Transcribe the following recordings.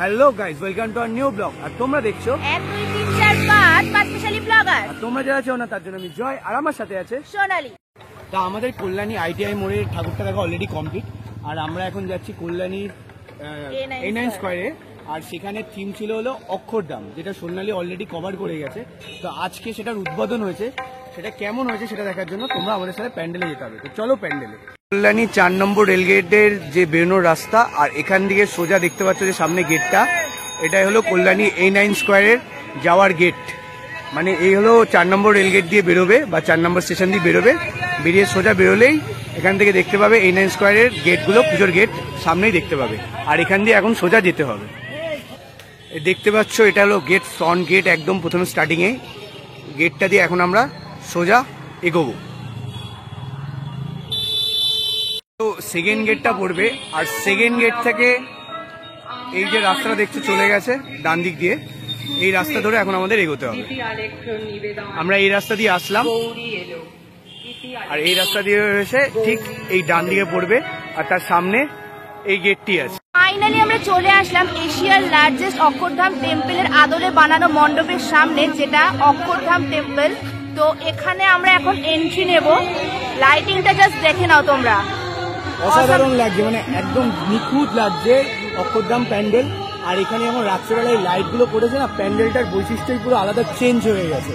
Hello guys, welcome to our new blog. আর তোমরা দেখছো 1 2 3 4 5 স্পেশালি ব্লগার। আর তোমরা যারা চাও না তার জন্য আমি জয়, আর আমার সাথে আছে সোনালি। তা আমাদের কল্যাণী আইটিআই মোড়ের ঠাকুরটা দেখা অলরেডি কমপ্লিট, আর আমরা এখন যাচ্ছি কল্যাণীর A9 স্কয়ারে। আর সেখানে থিম ছিল হলো অক্ষরধাম, যেটা সোনালি অলরেডি কভার করে গেছে। তো আজকে সেটার উদ্বোধন হয়েছে, সেটা কেমন হয়েছে সেটা দেখার জন্য তোমরা আমাদের সাথে প্যান্ডেলে যেতে হবে। তো চলো প্যান্ডেলে। কল্যাণী 4 নম্বর রেলগেটের যে বেরোনোর রাস্তা, আর এখান থেকে সোজা দেখতে পাচ্ছ যে সামনে গেটটা, এটাই হলো কল্যাণী A9 স্কয়ারের যাওয়ার গেট। মানে এই হলো 4 নম্বর রেলগেট দিয়ে বেরোবে বা 4 নম্বর স্টেশন দিয়ে বেরোবে, বেরিয়ে সোজা বেরোলেই এখান থেকে দেখতে পাবে A9 স্কয়ারের গেটগুলো, পুজোর গেট সামনেই দেখতে পাবে। আর এখান দিয়ে এখন সোজা যেতে হবে। দেখতে পাচ্ছ এটা হলো গেট, ফ্রন্ট গেট, একদম প্রথমে স্টার্টিংয়ে গেটটা দিয়ে এখন আমরা সোজা এগোবো। তো সেকেন্ড গেটটা পড়বে, আর সেকেন্ড গেট থেকে এই যে রাস্তাটা দেখছো চলে গেছে ডান দিক দিয়ে, এই রাস্তা ধরে এখন আমাদের এগোতে হবে। আমরা এই রাস্তা দিয়ে আসলাম, আর এই রাস্তা দিয়ে এসে ঠিক এই ডান দিকে পড়বে, আর তার সামনে এই গেটটি আছে। ফাইনালি আমরা চলে আসলাম এশিয়ার লার্জেস্ট অক্ষরধাম টেম্পলের আদলে বানানো মণ্ডপের সামনে, যেটা অক্ষরধাম টেম্পল। তো এখানে আমরা এখন এন্ট্রি নেব। লাইটিংটা জাস্ট দেখে নাও তোমরা, অসাধারণ লাগছে, মানে একদম নিখুঁত লাগছে অক্ষরধাম প্যান্ডেল। আর এখানে আমার রাত্রেবেলায় লাইটগুলো পড়েছে না, প্যান্ডেলটার বৈশিষ্ট্যই পুরো আলাদা চেঞ্জ হয়ে গেছে,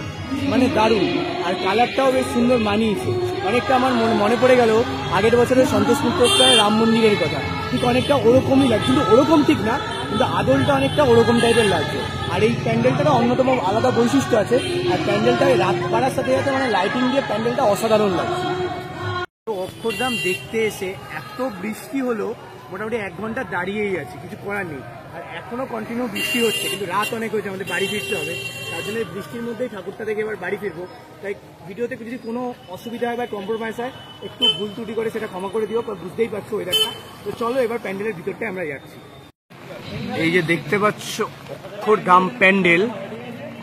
মানে দারুণ। আর কালারটাও বেশ সুন্দর মানিয়েছে। অনেকটা আমার মনে পড়ে গেল আগের বছরের সন্তোষ মিত্র রাম মন্দিরের কথা, ঠিক অনেকটা ওরকমই লাগছে, কিন্তু ওরকম ঠিক না, কিন্তু আদলটা অনেকটা ওরকম টাইপের লাগছে। আর এই প্যান্ডেলটারও অন্যতম আলাদা বৈশিষ্ট্য আছে, আর প্যান্ডেলটায় রাত বাড়ার সাথে সাথে মানে লাইটিং দিয়ে প্যান্ডেলটা অসাধারণ লাগছে। তো অক্ষরধাম দেখতে এসে এত বৃষ্টি হলো, মোটামুটি 1 ঘন্টা দাঁড়িয়েই আছে, কিছু করার নেই। আর এখনো কন্টিনিউ বৃষ্টি হচ্ছে, কিন্তু রাত অনেক হয়েছে, আমাদের বাড়ি ফিরতে হবে। তার জন্য বৃষ্টির মধ্যেই ঠাকুরটা থেকে এবার বাড়ি ফিরবো। তাই ভিডিওতে যদি কোনো অসুবিধা হয় বা কম্প্রোমাইজ হয়, একটু ভুল ত্রুটি করে সেটা ক্ষমা করে দিও, বুঝতেই পারছো ওয়েদারটা। তো চলো এবার প্যান্ডেলের ভিতরটায় আমরা যাচ্ছি। এই যে দেখতে পাচ্ছ অক্ষরধাম প্যান্ডেল,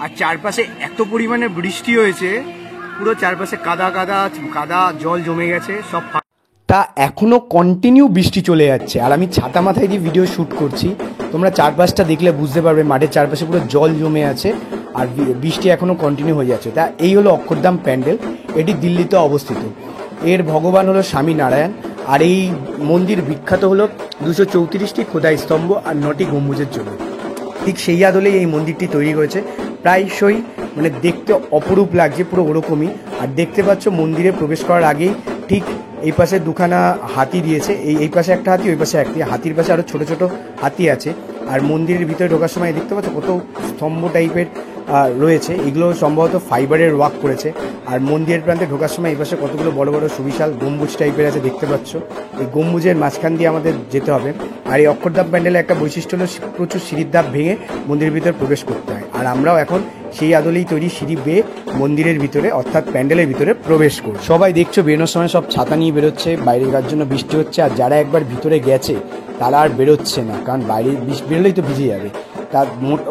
আর চারপাশে এত পরিমাণে বৃষ্টি হয়েছে, পুরো চারপাশে কাদা কাদা কাদা, জল জমে গেছে সব। তা এখনো কন্টিনিউ বৃষ্টি চলে যাচ্ছে, আর আমি ছাতা মাথায় দিয়ে ভিডিও শ্যুট করছি। তোমরা চারপাশটা দেখলে বুঝতে পারবে মাঠের চারপাশে পুরো জল জমে আছে, আর বৃষ্টি এখনো কন্টিনিউ হয়ে যাচ্ছে। তা এই হলো অক্ষরধাম প্যান্ডেল, এটি দিল্লিতে অবস্থিত। এর ভগবান হলো স্বামী নারায়ণ, আর এই মন্দির বিখ্যাত হলো 234টি খোদাই স্তম্ভ আর 9টি গম্বুজের জন্য। ঠিক সেই আদলেই এই মন্দিরটি তৈরি হয়েছে, প্রায়শই মানে দেখতে অপরূপ লাগছে, পুরো ওরকমই। আর দেখতে পাচ্ছ মন্দিরে প্রবেশ করার আগেই ঠিক এই পাশে দুখানা হাতি দিয়েছে, এই পাশে একটা হাতি, ওই পাশে একটি হাতির পাশে আরও ছোট ছোট হাতি আছে। আর মন্দিরের ভিতরে ঢোকার সময় দেখতে পাচ্ছ কত স্তম্ভ টাইপের রয়েছে, এগুলো সম্ভবত ফাইবারের ওয়ার্ক করেছে। আর মন্দিরের প্রান্তে ঢোকার সময় এই পাশে কতগুলো বড় বড় সুবিশাল গম্বুজ টাইপের আছে, দেখতে পাচ্ছ। এই গম্বুজের মাঝখান দিয়ে আমাদের যেতে হবে। আর এই অক্ষরধাম প্যান্ডেলের একটা বৈশিষ্ট্য হলো প্রচুর সিঁড়ির ধাপ ভেঙে মন্দিরের ভিতরে প্রবেশ করতে হয়, আর আমরাও এখন সেই আদলেই তৈরি সিঁড়ি বেয়ে মন্দিরের ভিতরে অর্থাৎ প্যান্ডেলের ভিতরে প্রবেশ করি। সবাই দেখছো বেরোনোর সময় সব ছাতা নিয়ে বেরোচ্ছে, বাইরে যাওয়ার জন্য বৃষ্টি হচ্ছে। আর যারা একবার ভিতরে গেছে তারা আর বেরোচ্ছে না, কারণ বাইরে বেরোলেই তো ভিজে যাবে। তার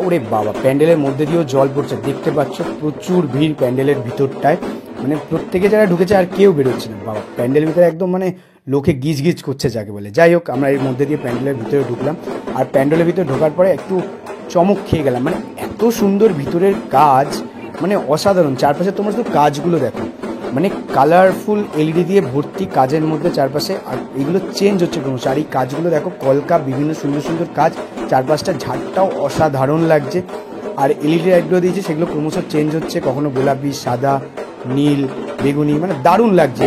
ওরে বাবা, প্যান্ডেলের মধ্যে দিয়েও জল পড়ছে, দেখতে পাচ্ছ প্রচুর ভিড় প্যান্ডেলের ভিতরটায়। মানে প্রত্যেকে যারা ঢুকেছে আর কেউ বেরোচ্ছে না বাবা, প্যান্ডেলের ভিতরে একদম মানে লোকে গিজ গিজ করছে যাকে বলে। যাই হোক, আমরা এর মধ্যে দিয়ে প্যান্ডেলের ভিতরে ঢুকলাম, আর প্যান্ডেলের ভিতরে ঢোকার পরে একটু চমক খেয়ে গেলাম। মানে এত সুন্দর ভিতরের কাজ, মানে অসাধারণ। চারপাশে তোমরা শুধু কাজগুলো দেখো, মানে কালারফুল এলইডি দিয়ে ভর্তি কাজের মধ্যে চারপাশে, আর এগুলো চেঞ্জ হচ্ছে ক্রমশ। আর এই কাজগুলো দেখো, কলকা, বিভিন্ন সুন্দর সুন্দর কাজ, চারপাশটা ঝাড়টাও অসাধারণ লাগছে। আর এলইডি লাইটগুলো দিয়েছে, সেগুলো ক্রমশ চেঞ্জ হচ্ছে, কখনো গোলাপি, সাদা, নীল, বেগুনি, মানে দারুণ লাগছে।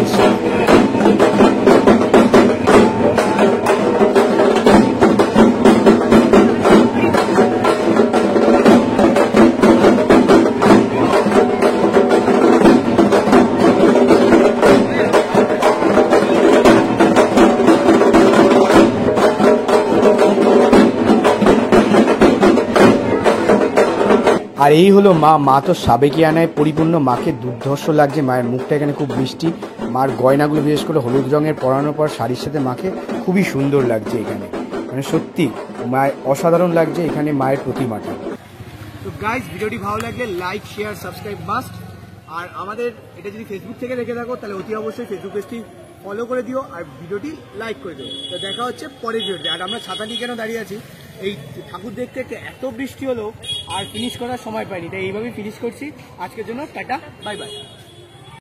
আর এই হলো মা তো সাবেকিয়ানায় পরিপূর্ণ, মাকে দুর্ধর্ষ লাগছে। মায়ের মুখটা এখানে খুব মিষ্টি, মার গয়নাগুলো বিশেষ করে হলুদ রঙের পরানোর পর শাড়ির সাথে মাকে খুবই সুন্দর লাগছে এখানে, মানে সত্যি মায়ের অসাধারণ লাগছে এখানে মায়ের প্রতিমাটা। তো গাইস, ভিডিওটি ভালো লাগলে লাইক, শেয়ার, সাবস্ক্রাইব মাস্ট। আর আমাদের এটা যদি ফেসবুক থেকে দেখে থাকো তাহলে অতি অবশ্যই ফেসবুক পেজটি ফলো করে দিও আর ভিডিওটি লাইক করে দিও। তো দেখা হচ্ছে পরের ভিডিওতে। আর আমরা ছাতা নিয়ে কেন দাঁড়িয়ে আছি, এই ঠাকুর দেখতে দেখতে এত বৃষ্টি হলো আর ফিনিশ করার সময় পাইনি, তাই এইভাবেই ফিনিশ করছি আজকের জন্য। Tata, bye bye.